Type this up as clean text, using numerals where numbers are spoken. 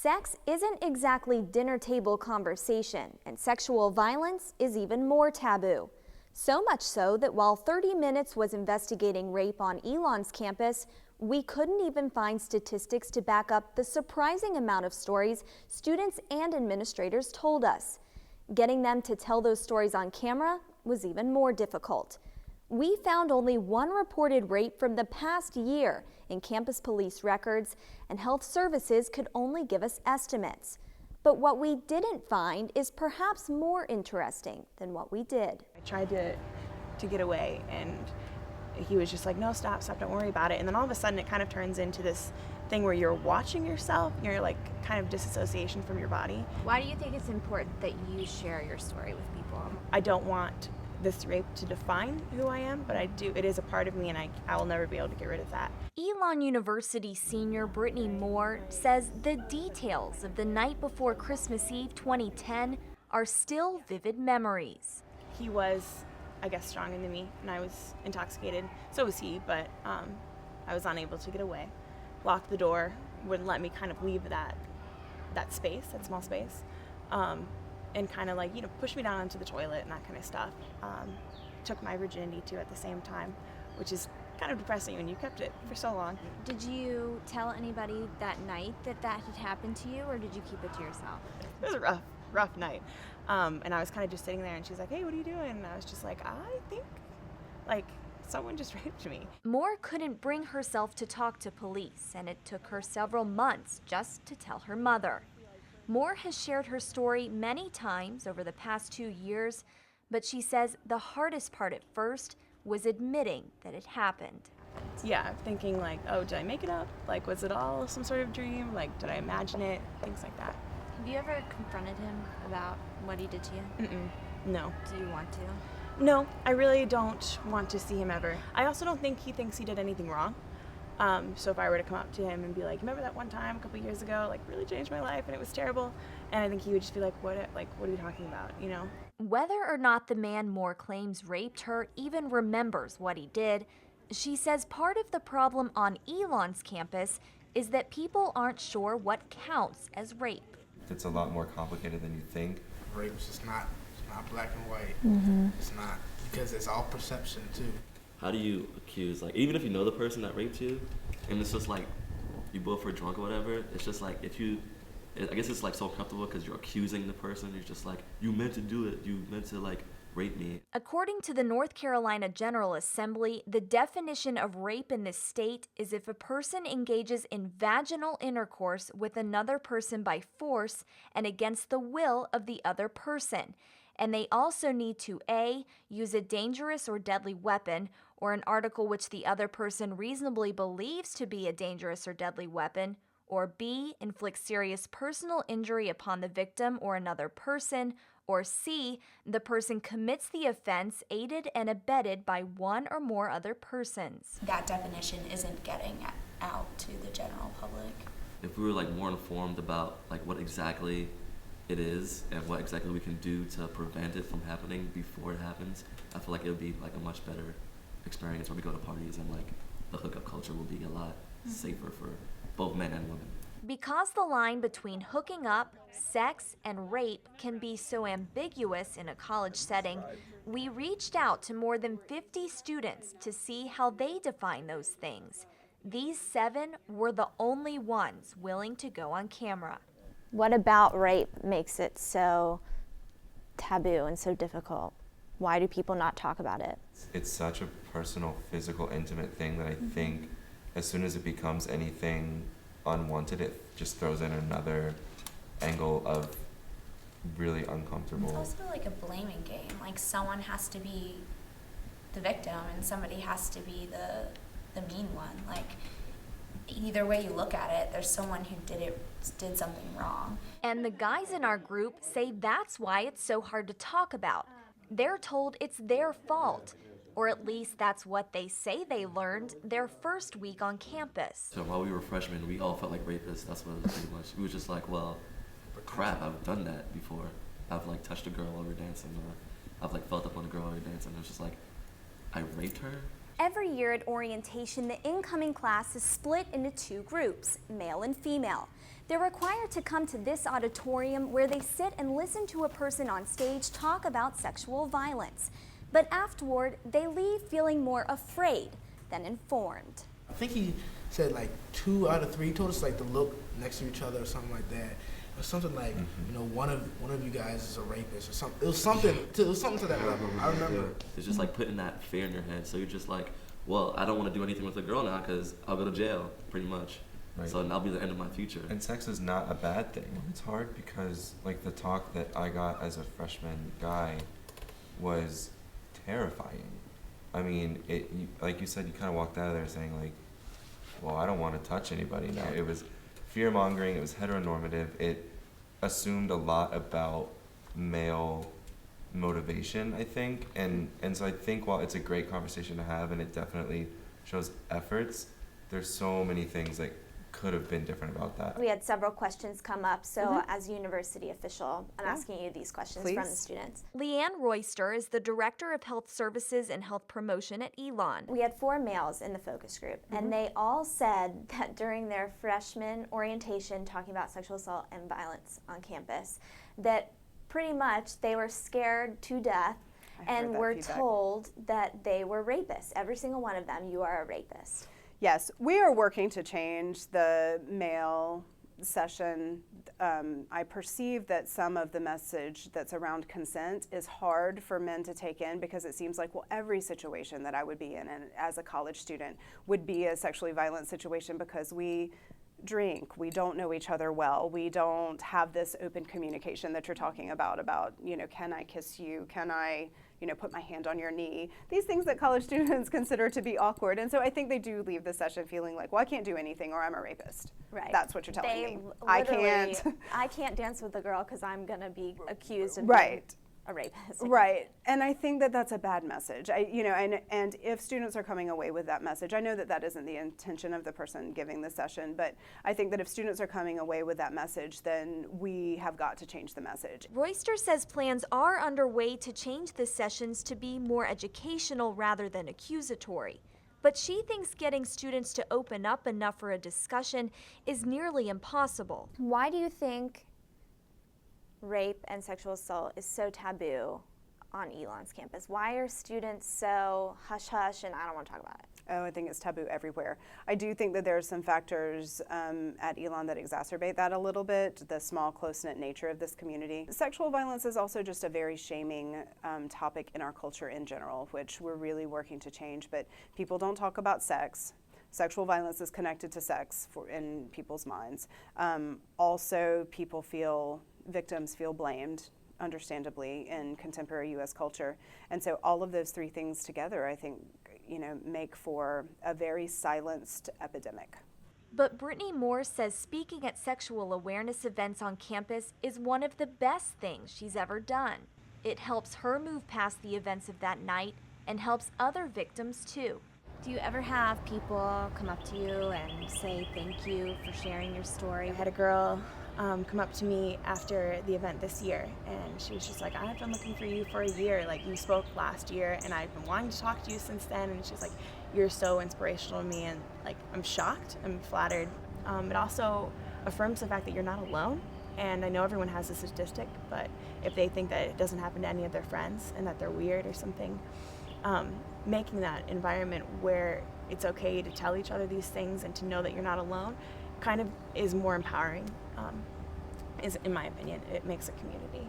Sex isn't exactly dinner table conversation, and sexual violence is even more taboo. So much so that while 30 Minutes was investigating rape on Elon's campus, we couldn't even find statistics to back up the surprising amount of stories students and administrators told us. Getting them to tell those stories on camera was even more difficult. We found only one reported rape from the past year in campus police records, and health services could only give us estimates. But what we didn't find is perhaps more interesting than what we did. I tried to get away, and he was just like, no, stop, don't worry about it. And then all of a sudden it kind of turns into this thing where you're watching yourself, you're like kind of disassociation from your body. Why do you think it's important that you share your story with people? I don't want this rape to define who I am, but it is a part of me, and I will never be able to get rid of that. Elon University senior Brittany Moore says the details of the night before Christmas Eve 2010 are still vivid memories. He was, I guess, stronger than me, and I was intoxicated. So was he, but I was unable to get away. Locked the door, wouldn't let me kind of leave that space, that small space. And kind of like, push me down onto the toilet and that kind of stuff. Took my virginity too at the same time, which is kind of depressing when you kept it for so long. Did you tell anybody that night that had happened to you, or did you keep it to yourself? It was a rough night. And I was kind of just sitting there, and she's like, hey, what are you doing? And I was just like, I think, like, someone just raped me. Moore couldn't bring herself to talk to police, and it took her several months just to tell her mother. Moore has shared her story many times over the past 2 years, but she says the hardest part at first was admitting that it happened. Yeah, thinking like, oh, did I make it up? Like, was it all some sort of dream? Like, did I imagine it? Things like that. Have you ever confronted him about what he did to you? No. Do you want to? No, I really don't want to see him ever. I also don't think he thinks he did anything wrong. So if I were to come up to him and be like, remember that one time a couple years ago, like really changed my life and it was terrible, and I think he would just be like, what are you talking about, Whether or not the man Moore claims raped her even remembers what he did, she says part of the problem on Elon's campus is that people aren't sure what counts as rape. It's a lot more complicated than you think. Rape is just not black and white. It's not, because it's all perception too. How do you accuse, like, even if you know the person that raped you, and it's just like, you both were drunk or whatever, it's just like, I guess it's like so comfortable because you're accusing the person, you're just like, you meant to do it, you meant to like rape me. According to the North Carolina General Assembly, the definition of rape in this state is if a person engages in vaginal intercourse with another person by force and against the will of the other person. And they also need to A, use a dangerous or deadly weapon, or an article which the other person reasonably believes to be a dangerous or deadly weapon, or B, inflict serious personal injury upon the victim or another person, or C, the person commits the offense aided and abetted by one or more other persons. That definition isn't getting out to the general public. If we were like more informed about like what exactly it is and what exactly we can do to prevent it from happening before it happens, I feel like it would be like a much better experience when we go to parties, and like the hookup culture will be a lot safer for both men and women. Because the line between hooking up, sex, and rape can be so ambiguous in a college setting, we reached out to more than 50 students to see how they define those things. These 7 were the only ones willing to go on camera. What about rape makes it so taboo and so difficult? Why do people not talk about it? It's such a personal, physical, intimate thing that I think as soon as it becomes anything unwanted, it just throws in another angle of really uncomfortable. It's also like a blaming game. Like someone has to be the victim and somebody has to be the mean one. Like either way you look at it, there's someone who did something wrong. And the guys in our group say that's why it's so hard to talk about. They're told it's their fault, or at least that's what they say they learned their first week on campus. So while we were freshmen, we all felt like rapists. That's what it was pretty much. We were just like, well, crap, I've done that before. I've like touched a girl while we were dancing, or I've like felt up on a girl while we were dancing. It was just like, I raped her? Every year at orientation, the incoming class is split into 2 groups, male and female. They're required to come to this auditorium where they sit and listen to a person on stage talk about sexual violence. But afterward, they leave feeling more afraid than informed. I think he said like 2 out of 3 told us like to look next to each other or something like that. Or something like, you know, one of you guys is a rapist or something. It was something to that level. I remember. It's just like putting that fear in your head. So you're just like, well, I don't want to do anything with a girl now because I'll go to jail, pretty much. Right. So that'll be the end of my future. And sex is not a bad thing. It's hard because, like, the talk that I got as a freshman guy was terrifying. I mean, like you said, you kind of walked out of there saying, like, well, I don't want to touch anybody now. It was fear-mongering. It was heteronormative. It assumed a lot about male motivation, I think. And so I think while it's a great conversation to have and it definitely shows efforts, there's so many things that could have been different about that. We had several questions come up, so as a university official, I'm asking you these questions from the Please. students. Leanne Royster is the Director of Health Services and Health Promotion at Elon. We had 4 males in the focus group, and they all said that during their freshman orientation talking about sexual assault and violence on campus, that pretty much they were scared to death and that were feedback. told that they were rapists. Every single one of them, you are a rapist. Yes, we are working to change the male session. I perceive that some of the message that's around consent is hard for men to take in because it seems like, well, every situation that I would be in and as a college student would be a sexually violent situation because we drink, we don't know each other well, we don't have this open communication that you're talking about, you know, can I kiss you, can I, you know, put my hand on your knee, these things that college students consider to be awkward. And so I think they do leave the session feeling like, well, I can't do anything or I'm a rapist. Right. That's what you're telling me. I I can't dance with a girl because I'm going to be accused of Right. being a rapist. Right, and I think that that's a bad message. And if students are coming away with that message, I know that that isn't the intention of the person giving the session, but I think that if students are coming away with that message, then we have got to change the message. Royster says plans are underway to change the sessions to be more educational rather than accusatory. But she thinks getting students to open up enough for a discussion is nearly impossible. Why do you think rape and sexual assault is so taboo on Elon's campus? Why are students so hush-hush and I don't want to talk about it? Oh, I think it's taboo everywhere. I do think that there are some factors at Elon that exacerbate that a little bit, the small, close-knit nature of this community. Sexual violence is also just a very shaming topic in our culture in general, which we're really working to change, but people don't talk about sex. Sexual violence is connected to sex in people's minds. Also, victims feel blamed, understandably, in contemporary U.S. culture. And so all of those 3 things together, I think, make for a very silenced epidemic. But Brittany Moore says speaking at sexual awareness events on campus is one of the best things she's ever done. It helps her move past the events of that night and helps other victims too. Do you ever have people come up to you and say thank you for sharing your story? I had a girl come up to me after the event this year, and she was just like, I've been looking for you for a year. Like, you spoke last year, and I've been wanting to talk to you since then. And she's like, you're so inspirational to me, and like, I'm shocked, I'm flattered. It also affirms the fact that you're not alone. And I know everyone has a statistic, but if they think that it doesn't happen to any of their friends and that they're weird or something, making that environment where it's okay to tell each other these things and to know that you're not alone kind of is more empowering, is in my opinion. It makes a community.